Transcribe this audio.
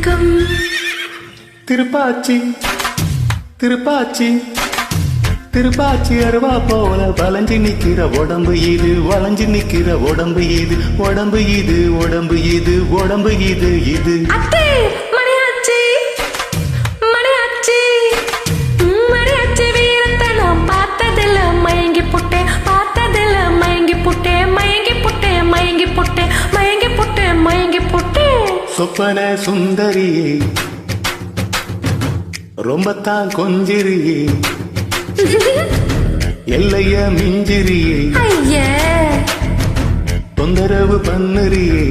வணக்கம். திருப்பாச்சி திருப்பாச்சி திருப்பாச்சி அருவா போல வளைஞ்சு நிக்கிற உடம்பு இது, வளைஞ்சு நிக்கிற உடம்பு இது, உடம்பு இது, உடம்பு இது, உடம்பு இது இது. அத்தே மணியாச்சி மணியாச்சி மணியாச்சி வீரத்தை நான் பார்த்ததில்ல, மயங்கி புட்டேன் பார்த்ததில்ல, மயங்கி புட்டேன் மயங்கி புட்டேன் மயங்கி புட்டேன் மயங்கி புட்டேன் மயங்கி புட்டேன். சொப்பன சுந்தரியே ரொம்பத்தான் கொஞ்சிரியே, எல்லைய மிஞ்சிரியே, ஐயே தொந்தரவு பண்ணுறியே.